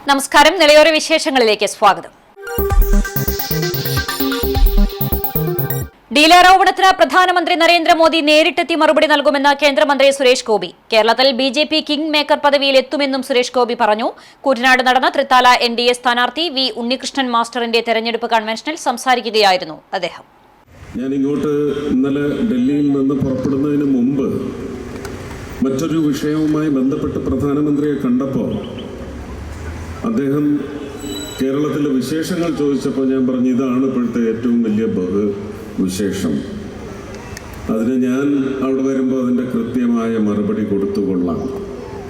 നമസ്കാരം. നിലയോര വിശേഷങ്ങളിലേക്ക് സ്വാഗതം. ഡീലാരോപണത്തിന് പ്രധാനമന്ത്രി നരേന്ദ്രമോദി നേരിട്ടെത്തി മറുപടി നൽകുമെന്ന് കേന്ദ്രമന്ത്രി സുരേഷ് ഗോപി. കേരളത്തിൽ ബിജെപി കിങ് മേക്കർ പദവിയിൽ എത്തുമെന്നും സുരേഷ് ഗോപി പറഞ്ഞു. കൂറ്റനാട് നടന്ന തൃത്താല NDA സ്ഥാനാർത്ഥി വി ഉണ്ണികൃഷ്ണൻ മാസ്റ്ററിന്റെ തെരഞ്ഞെടുപ്പ് കൺവെൻഷനിൽ സംസാരിക്കുകയായിരുന്നു അദ്ദേഹം. ഞാൻ ഇങ്ങോട്ട് ഇന്നലെ ഡൽഹിയിൽ നിന്ന് പുറപ്പെടുന്നതിന് മുമ്പ് മറ്റൊരു വിഷയവുമായി ബന്ധപ്പെട്ട് പ്രധാനമന്ത്രിയെ കണ്ടപ്പോൾ അദ്ദേഹം കേരളത്തിലെ വിശേഷങ്ങൾ ചോദിച്ചപ്പോൾ ഞാൻ പറഞ്ഞു, ഇതാണ് ഇപ്പോഴത്തെ ഏറ്റവും വലിയ വിശേഷം. അതിന് ഞാൻ അവിടെ വരുമ്പോൾ അതിൻ്റെ കൃത്യമായ മറുപടി കൊടുത്തുകൊള്ളാം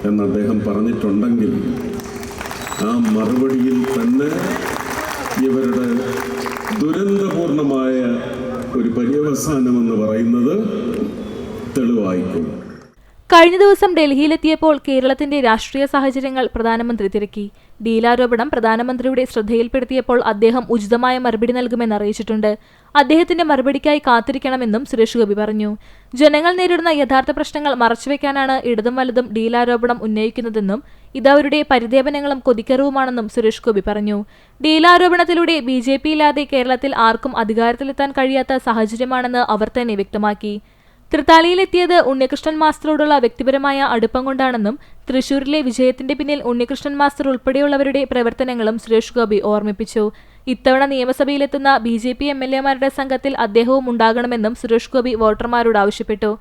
എന്ന് അദ്ദേഹം പറഞ്ഞിട്ടുണ്ടെങ്കിൽ ആ മറുപടിയിൽ തന്നെ ഇവരുടെ ദുരന്തപൂർണമായ ഒരു പര്യവസാനമെന്ന് പറയുന്നത് തെളിവായിക്കും. കഴിഞ്ഞ ദിവസം ഡൽഹിയിലെത്തിയപ്പോൾ കേരളത്തിന്റെ രാഷ്ട്രീയ സാഹചര്യങ്ങൾ പ്രധാനമന്ത്രി തിരക്കി. ഡീലാരോപണം പ്രധാനമന്ത്രിയുടെ ശ്രദ്ധയിൽപ്പെടുത്തിയപ്പോൾ അദ്ദേഹം ഉചിതമായ മറുപടി നൽകുമെന്ന് അറിയിച്ചിട്ടുണ്ട്. അദ്ദേഹത്തിന്റെ മറുപടിക്കായി കാത്തിരിക്കണമെന്നും സുരേഷ് ഗോപി പറഞ്ഞു. ജനങ്ങൾ നേരിടുന്ന യഥാർത്ഥ പ്രശ്നങ്ങൾ മറച്ചുവെക്കാനാണ് ഇടതും വലതും ഡീലാരോപണം ഉന്നയിക്കുന്നതെന്നും ഇത് അവരുടെ പരിദേവനങ്ങളും കൊതിക്കറിവുമാണെന്നും സുരേഷ് ഗോപി പറഞ്ഞു. ഡീലാരോപണത്തിലൂടെ BJP ഇല്ലാതെ കേരളത്തിൽ ആർക്കും അധികാരത്തിലെത്താൻ കഴിയാത്ത സാഹചര്യമാണെന്ന് അവർ തന്നെ വ്യക്തമാക്കി. തൃത്താലയിലെത്തിയത് ഉണ്ണികൃഷ്ണൻ മാസ്റ്ററോടുള്ള വ്യക്തിപരമായ അടുപ്പം കൊണ്ടാണെന്നും തൃശൂരിലെ വിജയത്തിന്റെ പിന്നിൽ ഉണ്ണികൃഷ്ണൻ മാസ്റ്റർ ഉൾപ്പെടെയുള്ളവരുടെ പ്രവർത്തനങ്ങളും സുരേഷ് ഗോപി ഓർമ്മിപ്പിച്ചു. ഇത്തവണ നിയമസഭയിലെത്തുന്ന BJP MLA-മാരുടെ സംഘത്തിൽ അദ്ദേഹവും ഉണ്ടാകണമെന്നും സുരേഷ് ഗോപി വോട്ടർമാരോട് ആവശ്യപ്പെട്ടു.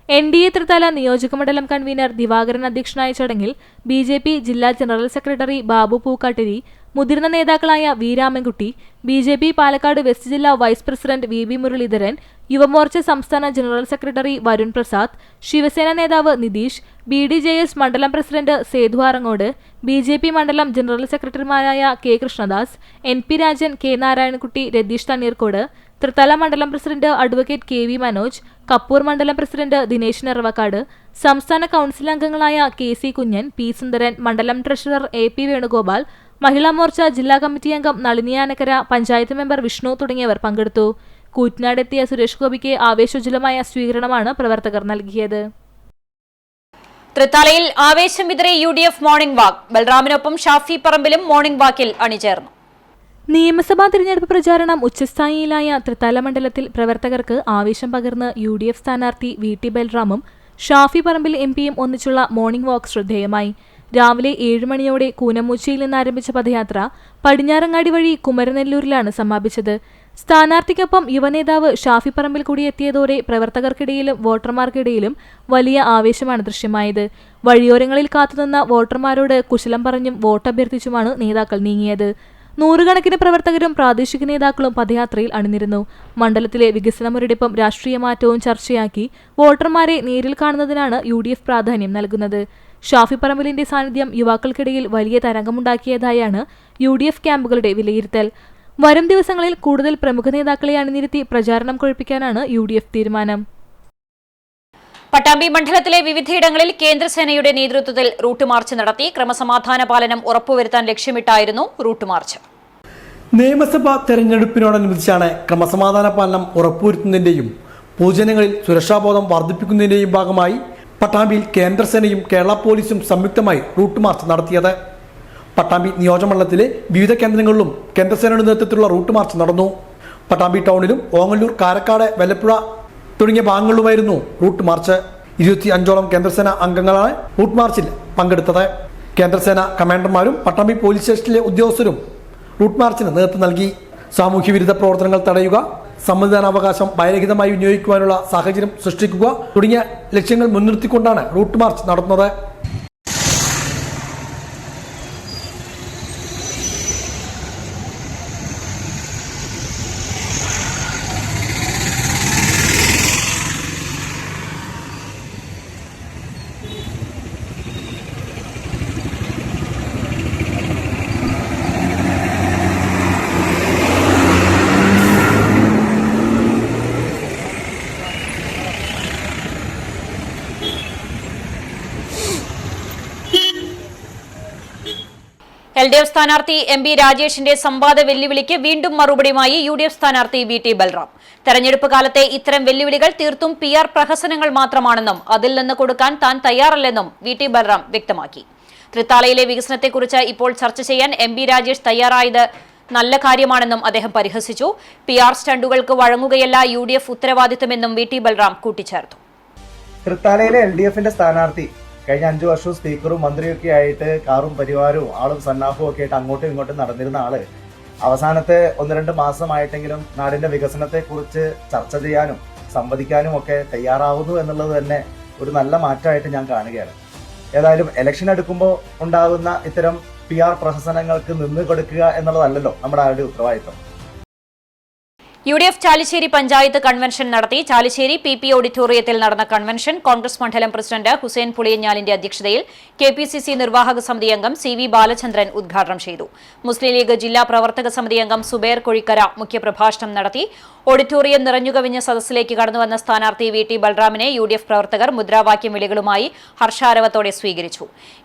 NDA തൃത്താല നിയോജകമണ്ഡലം കൺവീനർ ദിവാകരൻ അധ്യക്ഷനായ ചടങ്ങിൽ BJP ജില്ലാ ജനറൽ സെക്രട്ടറി ബാബു പൂക്കാട്ടിരി, മുതിർന്ന നേതാക്കളായ V Ramankutty, BJP Palakkad west ജില്ലാ vice president VB Muraleedharan, Yuva Morcha സംസ്ഥാന ജനറൽ സെക്രട്ടറി വരുൺ പ്രസാദ്, ശിവസേന നേതാവ് നിതീഷ്, BDJS മണ്ഡലം പ്രസിഡന്റ് സേതു ആറങ്ങോട്, BJP മണ്ഡലം ജനറൽ സെക്രട്ടറിമാരായ K Krishnadas, NP Rajan, K Narayanankutty, Ratheesh Thanneerkode, Thrithala മണ്ഡലം president advocate KV Manoj, Kappur മണ്ഡലം പ്രസിഡന്റ് ദിനേശ് നെറവക്കാട്, സംസ്ഥാന കൌൺസിൽ അംഗങ്ങളായ KC കുഞ്ഞൻ, P സുന്ദരൻ, മണ്ഡലം ട്രഷറർ AP വേണുഗോപാൽ, മഹിളാ മോർച്ച ജില്ലാ കമ്മിറ്റി അംഗം നളിനി ആനക്കര, പഞ്ചായത്ത് മെമ്പർ വിഷ്ണു തുടങ്ങിയവർ പങ്കെടുത്തു. കൂറ്റനാടെത്തിയ സുരേഷ് ഗോപിക്ക് ആവേശോജ്വലമായ സ്വീകരണമാണ് പ്രവർത്തകർ നൽകിയത്. തൃത്താലയിൽ ആവേശം വിതറി UDF മോർണിംഗ് വാക്ക്. ബൽറാമിനൊപ്പം ഷാഫി പറമ്പിലും മോർണിംഗ് വാക്കിൽ അണിചേർന്നു. നിയമസഭാ തിരഞ്ഞെടുപ്പ് പ്രചാരണം ഉച്ചസ്ഥായിയിലായ തൃത്താല മണ്ഡലത്തിൽ പ്രവർത്തകർക്ക് ആവേശം പകർന്ന് UDF സ്ഥാനാർത്ഥി VT ബൽറാമും ഷാഫി പറമ്പിൽ MPയും ഒന്നിച്ചുള്ള മോർണിംഗ് വാക്ക് ശ്രദ്ധേയമായി. രാവിലെ 7 മണിയോടെ കൂനമൂച്ചിയിൽ നിന്ന് ആരംഭിച്ച പദയാത്ര പടിഞ്ഞാറങ്ങാടി വഴി കുമരനെല്ലൂരിലാണ് സമാപിച്ചത്. സ്ഥാനാർത്ഥിക്കൊപ്പം യുവനേതാവ് ഷാഫി പറമ്പിൽ കൂടി എത്തിയതോടെ പ്രവർത്തകർക്കിടയിലും വോട്ടർമാർക്കിടയിലും വലിയ ആവേശമാണ് ദൃശ്യമായത്. വഴിയോരങ്ങളിൽ കാത്തുനിന്ന വോട്ടർമാരോട് കുശലം പറഞ്ഞും വോട്ടഭ്യർത്ഥിച്ചുമാണ് നേതാക്കൾ നീങ്ങിയത്. നൂറുകണക്കിന് പ്രവർത്തകരും പ്രാദേശിക നേതാക്കളും പദയാത്രയിൽ അണിനിരുന്നു. മണ്ഡലത്തിലെ വികസന മുരടിപ്പും രാഷ്ട്രീയ മാറ്റവും ചർച്ചയാക്കി വോട്ടർമാരെ നേരിൽ കാണുന്നതിനാണ് UDF പ്രാധാന്യം നൽകുന്നത്. ഷാഫി പറമ്പിലിന്റെ സാന്നിധ്യം യുവാക്കൾക്കിടയിൽ വലിയ തരംഗമുണ്ടാക്കിയതായാണ് UDF ക്യാമ്പുകളുടെ വിലയിരുത്തൽ. വരും ദിവസങ്ങളിൽ കൂടുതൽ പ്രമുഖ നേതാക്കളെ അണിനിരത്തി പ്രചാരണം കൊഴുപ്പിക്കാനാണ് UDF തീരുമാനം. പട്ടാമ്പി മണ്ഡലത്തിലെ വിവിധയിടങ്ങളിൽ കേന്ദ്രസേനയുടെ നേതൃത്വത്തിൽ റൂട്ട് മാർച്ച് നടത്തി. ക്രമസമാധാന പാലനം ഉറപ്പുവരുത്താൻ ലക്ഷ്യമിട്ടായിരുന്നു റൂട്ട് മാർച്ച്. നിയമസഭാ തെരഞ്ഞെടുപ്പിനോടനുബന്ധിച്ചാണ് ക്രമസമാധാന പാലനം ഉറപ്പുവരുത്തുന്നതിന്റെയും പൊതുജനങ്ങളിൽ സുരക്ഷാബോധം വർദ്ധിപ്പിക്കുന്നതിന്റെയും ഭാഗമായി പട്ടാമ്പിയിൽ കേന്ദ്രസേനയും കേരള പോലീസും സംയുക്തമായി റൂട്ട് മാർച്ച് നടത്തിയത്. പട്ടാമ്പി നിയോജകമണ്ഡലത്തിലെ വിവിധ കേന്ദ്രങ്ങളിലും കേന്ദ്രസേനയുടെ നേതൃത്വത്തിലുള്ള റൂട്ട് മാർച്ച് നടന്നു. പട്ടാമ്പി ടൗണിലും ഓങ്ങല്ലൂർ, കാരക്കാട്, വെല്ലപ്പുഴ തുടങ്ങിയ ഭാഗങ്ങളിലുമായിരുന്നു റൂട്ട് മാർച്ച്. 25ഓളം കേന്ദ്രസേന അംഗങ്ങളാണ് റൂട്ട് മാർച്ചിൽ പങ്കെടുത്തത്. കേന്ദ്രസേന കമാൻഡർമാരും പട്ടാമ്പി പോലീസ് സ്റ്റേഷനിലെ ഉദ്യോഗസ്ഥരും റൂട്ട് മാർച്ചിന് നേതൃത്വം നൽകി. സാമൂഹ്യ വിരുദ്ധ പ്രവർത്തനങ്ങൾ തടയുക, സമ്മതിദാനാവകാശം ഭയരഹിതമായി വിനിയോഗിക്കുവാനുള്ള സാഹചര്യം സൃഷ്ടിക്കുക തുടങ്ങിയ ലക്ഷ്യങ്ങൾ മുൻനിർത്തിക്കൊണ്ടാണ് റൂട്ട് മാർച്ച് നടത്തുന്നത്. LDF സ്ഥാനാർത്ഥി MP രാജേഷിന്റെ സംവാദ വെല്ലുവിളിക്ക് വീണ്ടും മറുപടിയുമായി UDF സ്ഥാനാർത്ഥി VT ബൽറാം. തെരഞ്ഞെടുപ്പ് കാലത്തെ ഇത്തരം വെല്ലുവിളികൾ തീർത്തും PR പ്രഹസനങ്ങൾ മാത്രമാണെന്നും അതിൽ നിന്ന് കൊടുക്കാൻ താൻ തയ്യാറല്ലെന്നും VT ബൽറാം വ്യക്തമാക്കി. തൃത്താലയിലെ വികസനത്തെക്കുറിച്ച് ഇപ്പോൾ ചർച്ച ചെയ്യാൻ MP രാജേഷ് തയ്യാറായത് നല്ല കാര്യമാണെന്നും അദ്ദേഹം പരിഹസിച്ചു. PR സ്റ്റണ്ടുകൾക്ക് വഴങ്ങുകയല്ല UDF ഉത്തരവാദിത്തമെന്നും VT ബൽറാം കൂട്ടിച്ചേർത്തു. തൃത്താലയിലെ LDFന്റെ സ്ഥാനാർത്ഥി കഴിഞ്ഞ 5 വർഷവും സ്പീക്കറും മന്ത്രിയൊക്കെ ആയിട്ട് കാറും പരിവാരവും ആളും സന്നാഹവും ഒക്കെ ആയിട്ട് അങ്ങോട്ടും ഇങ്ങോട്ടും നടന്നിരുന്ന ആള് അവസാനത്തെ 1-2 മാസമായിട്ടെങ്കിലും നാടിന്റെ വികസനത്തെക്കുറിച്ച് ചർച്ച ചെയ്യാനും സംവദിക്കാനും ഒക്കെ തയ്യാറാവുന്നു എന്നുള്ളത് തന്നെ ഒരു നല്ല മാറ്റമായിട്ട് ഞാൻ കാണുകയാണ്. ഏതായാലും ഇലക്ഷൻ എടുക്കുമ്പോൾ ഉണ്ടാകുന്ന ഇത്തരം PR പ്രഹസനങ്ങൾക്ക് നിന്ന് കൊടുക്കുക എന്നുള്ളതല്ലല്ലോ നമ്മുടെ ആരുടെ ഉത്തരവാദിത്തം. UDF ചാലിശ്ശേരി പഞ്ചായത്ത് കൺവെൻഷൻ നടത്തി. ചാലിശ്ശേരി PP ഓഡിറ്റോറിയത്തിൽ നടന്ന കൺവെൻഷൻ കോൺഗ്രസ് മണ്ഡലം പ്രസിഡന്റ് ഹുസൈൻ പുളിയഞ്ഞാലിന്റെ അധ്യക്ഷതയിൽ KPCC നിർവാഹക സമിതി അംഗം CV ബാലചന്ദ്രൻ ഉദ്ഘാടനം ചെയ്തു. മുസ്ലിം ലീഗ് ജില്ലാ പ്രവർത്തക സമിതി അംഗം സുബൈർ കൊഴിക്കര മുഖ്യപ്രഭാഷണം നടത്തി. ഓഡിറ്റോറിയം നിറഞ്ഞുകവിഞ്ഞ സദസ്സിലേക്ക് കടന്നുവന്ന സ്ഥാനാർത്ഥി VT ബൽറാമിനെ UDF പ്രവർത്തകർ മുദ്രാവാക്യം വിളികളുമായി ഹർഷാരവത്തോടെ സ്വീകരിച്ചു.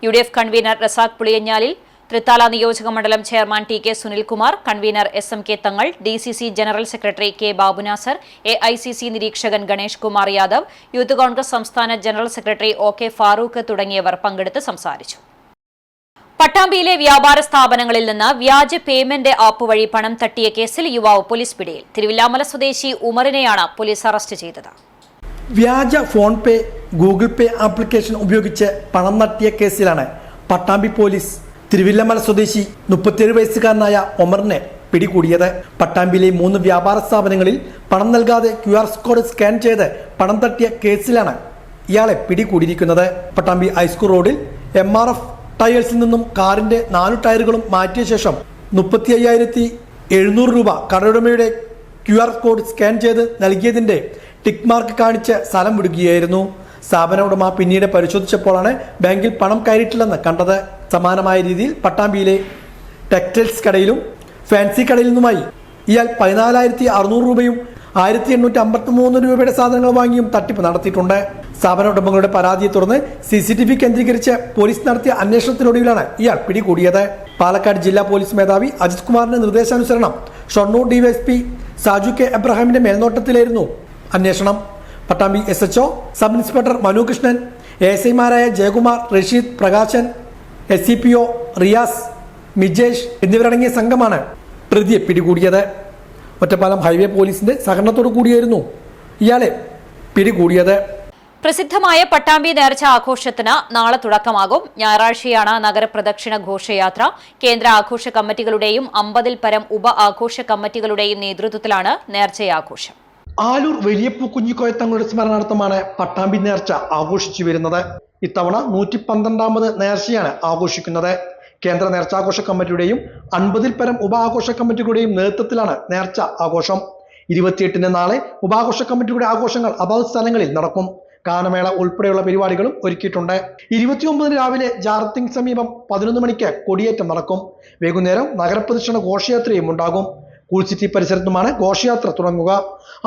UDF കൺവീനർ റസാഖ് പുളിയഞ്ഞാലിൽ, തൃത്താല നിയോജക മണ്ഡലം chairman TK Sunilkumar, convener SMK തങ്ങൾ, DCC general secretary K ബാബുനാസർ, AICC നിരീക്ഷകൻ ഗണേഷ് കുമാർ യാദവ്, യൂത്ത് കോൺഗ്രസ് സംസ്ഥാന ജനറൽ സെക്രട്ടറി OK ഫാറൂഖ് തുടങ്ങിയവർ പങ്കെടുത്ത് സംസാരിച്ചു. പട്ടാമ്പിയിലെ വ്യാപാര സ്ഥാപനങ്ങളിൽ നിന്ന് വ്യാജ പേയ്മെന്റ് ആപ്പ് വഴി പണം തട്ടിയ കേസിൽ യുവാവ് പോലീസ് പിടിയിൽ. തിരുവില്ലാമല സ്വദേശി ഉമറിനെയാണ് പോലീസ് അറസ്റ്റ് ചെയ്തത്. വ്യാജ ഫോൺ പേ, ഗൂഗിൾ പേ ആപ്ലിക്കേഷൻ ഉപയോഗിച്ച് പണം തട്ടിയ കേസിലാണ് പട്ടാമ്പി പോലീസ് തിരുവില്ലമല സ്വദേശി 37 വയസ്സുകാരനായ ഒമറിനെ പിടികൂടിയത്. പട്ടാമ്പിയിലെ 3 വ്യാപാര സ്ഥാപനങ്ങളിൽ പണം നൽകാതെ QR കോഡ് സ്കാൻ ചെയ്ത് പണം തട്ടിയ കേസിലാണ് ഇയാളെ പിടികൂടിയിരിക്കുന്നത്. പട്ടാമ്പി ഹൈസ്കൂൾ റോഡിൽ MRF ടയേഴ്സിൽ നിന്നും കാറിന്റെ 4 ടയറുകളും മാറ്റിയ ശേഷം 35,700 രൂപ കടയുടമയുടെ QR കോഡ് സ്കാൻ ചെയ്ത് നൽകിയതിന്റെ ടിക്ക് മാർക്ക് കാണിച്ച് സ്ഥലം വിടുകയായിരുന്നു. സ്ഥാപന ഉടമ പിന്നീട് പരിശോധിച്ചപ്പോഴാണ് ബാങ്കിൽ പണം കയറിയിട്ടില്ലെന്ന് കണ്ടത്. സമാനമായ രീതിയിൽ പട്ടാമ്പിയിലെ ടെക്സ്റ്റൈൽസ് കടയിലും ഫാൻസി കടയിൽ നിന്നുമായി ഇയാൾ 14,600 രൂപയും 1,853 രൂപയുടെ സാധനങ്ങൾ വാങ്ങിയും തട്ടിപ്പ് നടത്തിയിട്ടുണ്ട്. സ്ഥാപന ഉടമകളുടെ പരാതിയെ തുടർന്ന് CCTV കേന്ദ്രീകരിച്ച് പോലീസ് നടത്തിയ അന്വേഷണത്തിനൊടുവിലാണ് ഇയാൾ പിടികൂടിയത്. പാലക്കാട് ജില്ലാ പോലീസ് മേധാവി അജിത് കുമാറിന്റെ നിർദ്ദേശാനുസരണം ഷൊർണൂർ DYSP സാജു K എബ്രഹാമിന്റെ മേൽനോട്ടത്തിലായിരുന്നു അന്വേഷണം. Pattambi SHO, sub inspector Manu Krishnan, ASIമാരായ ജയകുമാർ, റഷീദ്, പ്രകാശൻ, SCPO റിയാസ്, മിജേഷ് എന്നിവരടങ്ങിയ സംഘമാണ് പ്രതിയെ പിടികൂടിയത്. ഒറ്റപ്പാലം ഹൈവേ പോലീസിന്റെ സഹകരണത്തോടു കൂടിയായിരുന്നു ഇയാളെ പിടികൂടിയത്. പ്രസിദ്ധമായ പട്ടാമ്പി നേർച്ച ആഘോഷത്തിന് നാളെ തുടക്കമാകും. ഞായറാഴ്ചയാണ് നഗരപ്രദക്ഷിണ ഘോഷയാത്ര. കേന്ദ്ര ആഘോഷ കമ്മിറ്റികളുടെയും 50-ൽ പരം ഉപ ആഘോഷ കമ്മിറ്റികളുടെയും നേതൃത്വത്തിലാണ് നേർച്ചയാഘോഷം. ആലൂർ വലിയപ്പൂ കുഞ്ഞിക്കോയത്തങ്ങളുടെ സ്മരണാർത്ഥമാണ് പട്ടാമ്പി നേർച്ച ആഘോഷിച്ചു വരുന്നത്. ഇത്തവണ 112ാമത് നേർച്ചയാണ് ആഘോഷിക്കുന്നത്. കേന്ദ്ര നേർച്ചാഘോഷ കമ്മിറ്റിയുടെയും 50-ൽ പരം ഉപാഘോഷ കമ്മിറ്റികളുടെയും നേതൃത്വത്തിലാണ് നേർച്ച ആഘോഷം. 28-ന് നാളെ ഉപാഘോഷ കമ്മിറ്റിയുടെ ആഘോഷങ്ങൾ അതാത് സ്ഥലങ്ങളിൽ നടക്കും. ഗാനമേള ഉൾപ്പെടെയുള്ള പരിപാടികളും ഒരുക്കിയിട്ടുണ്ട്. 29-ന് രാവിലെ ജാറത്തിങ് സമീപം 11 മണിക്ക് കൊടിയേറ്റം നടക്കും. വൈകുന്നേരം നഗരപ്രദക്ഷിണ ഘോഷയാത്രയും ഉണ്ടാകും. കൂൾ സിറ്റി പരിസരത്തുമാണ് ഘോഷയാത്ര തുടങ്ങുക.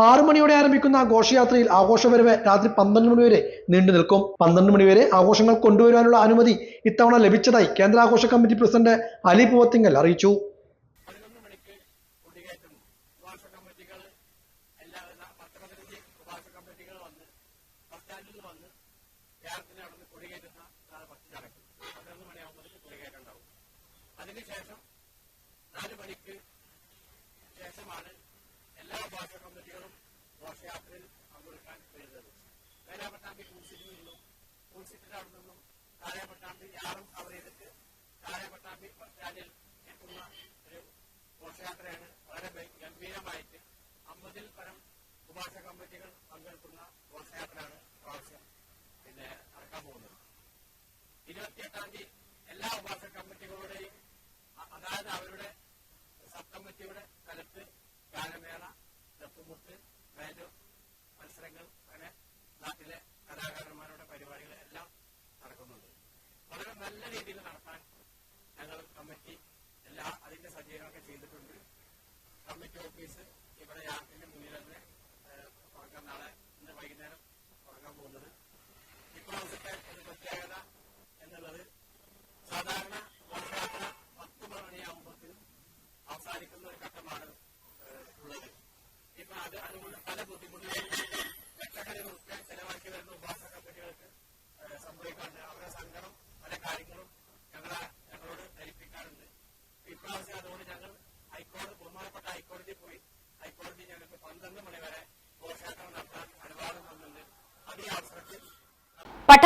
6 മണിയോടെ ആരംഭിക്കുന്ന ഘോഷയാത്രയിൽ ആഘോഷവരവ് രാത്രി 12 മണി വരെ നീണ്ടു നിൽക്കും. 12 മണി വരെ ആഘോഷങ്ങൾ കൊണ്ടുവരാനുള്ള അനുമതി ഇത്തവണ ലഭിച്ചതായി കേന്ദ്ര ആഘോഷ കമ്മിറ്റി പ്രസിഡന്റ് അലി പൂവത്തിങ്കൽ അറിയിച്ചു. അതിനുശേഷം 4 മണിക്ക് ശേഷമാണ് എല്ലാ ഉപാസ കമ്മിറ്റികളും ഘോഷയാത്രയിൽ പങ്കെടുക്കാൻ വരുന്നത്. വേലാപട്ടാമ്പി കൂൾസിറ്റിൽ നിന്നും കൂൾസിറ്റിന്റെ അവിടെ നിന്നും താഴെപ്പട്ടാമ്പി യാറും അവരേക്ക് താഴെപ്പട്ടാമ്പി ബസ് സ്റ്റാൻഡിൽ എത്തുന്ന ഒരു ഘോഷയാത്രയാണ്. വളരെ ഗംഭീരമായിട്ട് 50-ൽ പരം ഉപാസ കമ്മിറ്റികൾ പങ്കെടുക്കുന്ന ഘോഷയാത്രയാണ് പ്രാവശ്യം നടക്കാൻ പോകുന്നത്. 28-ാം തീയതി എല്ലാ ഉപാസ കമ്മിറ്റികളുടെയും അതായത് അവരുടെ സബ് കമ്മിറ്റിയുടെ സ്ഥലത്ത് ഗാനമേള, ദഫ്മുട്ട്, ബാൻഡ് മത്സരങ്ങൾ, അങ്ങനെ നാട്ടിലെ കലാകാരന്മാരുടെ പരിപാടികൾ എല്ലാം നടക്കുന്നുണ്ട്. വളരെ നല്ല രീതിയിൽ നടത്താൻ ഞങ്ങൾ കമ്മിറ്റി അതിന്റെ സജ്ജീകരണമൊക്കെ ചെയ്തിട്ടുണ്ട്. കമ്മിറ്റി ഓഫീസ് ഇവിടെ യാത്രയുടെ മുന്നിൽ തന്നെ തുടക്കം നാളെ ഇന്ന് വൈകുന്നേരം തുടങ്ങാൻ പോകുന്നത്. ഇപ്രാവശ്യത്തെ ഒരു പ്രത്യേകത എന്നുള്ളത് സാധാരണ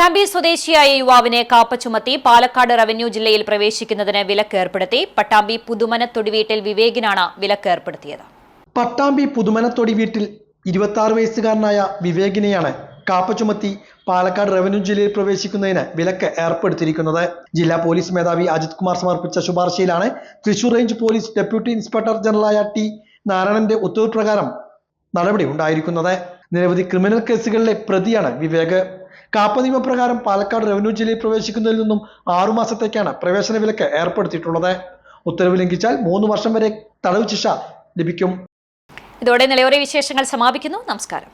പട്ടാമ്പി സ്വദേശിയായ യുവാവിനെ കാപ്പ ചുമത്തി പാലക്കാട് റവന്യൂ ജില്ലയിൽ പ്രവേശിക്കുന്നതിന് വിലക്ക് ഏർപ്പെടുത്തി. പട്ടാമ്പി പുതുമനത്തൊടി വീട്ടിൽ വിവേകിനാണ് വിലക്ക് ഏർപ്പെടുത്തിയത്. പട്ടാമ്പി പുതുമനത്തൊടി വീട്ടിൽ 26 വയസ്സുകാരനായ വിവേകിനെയാണ് കാപ്പ ചുമത്തി പാലക്കാട് റവന്യൂ ജില്ലയിൽ പ്രവേശിക്കുന്നതിന് വിലക്ക് ഏർപ്പെടുത്തിയിരിക്കുന്നത്. ജില്ലാ പോലീസ് മേധാവി അജിത് കുമാർ സമർപ്പിച്ച ശുപാർശയിലാണ് Thrissur range police deputy inspector ജനറലായ ടി നാരായണന്റെ ഉത്തരവ് പ്രകാരം നടപടി ഉണ്ടായിരിക്കുന്നത്. നിരവധി ക്രിമിനൽ കേസുകളിലെ പ്രതിയാണ് വിവേക്. കാപ്പ നിയമപ്രകാരം പാലക്കാട് റവന്യൂ ജില്ലയിൽ പ്രവേശിക്കുന്നതിൽ നിന്നും 6 മാസത്തേക്കാണ് പ്രവേശന വിലക്ക് ഏർപ്പെടുത്തിയിട്ടുള്ളത്. ഉത്തരവ് ലംഘിച്ചാൽ 3 വർഷം വരെ തടവ് ശിക്ഷ ലഭിക്കും. ഇതോടെ നിലയോര വിശേഷങ്ങൾ സമാപിക്കുന്നു. നമസ്കാരം.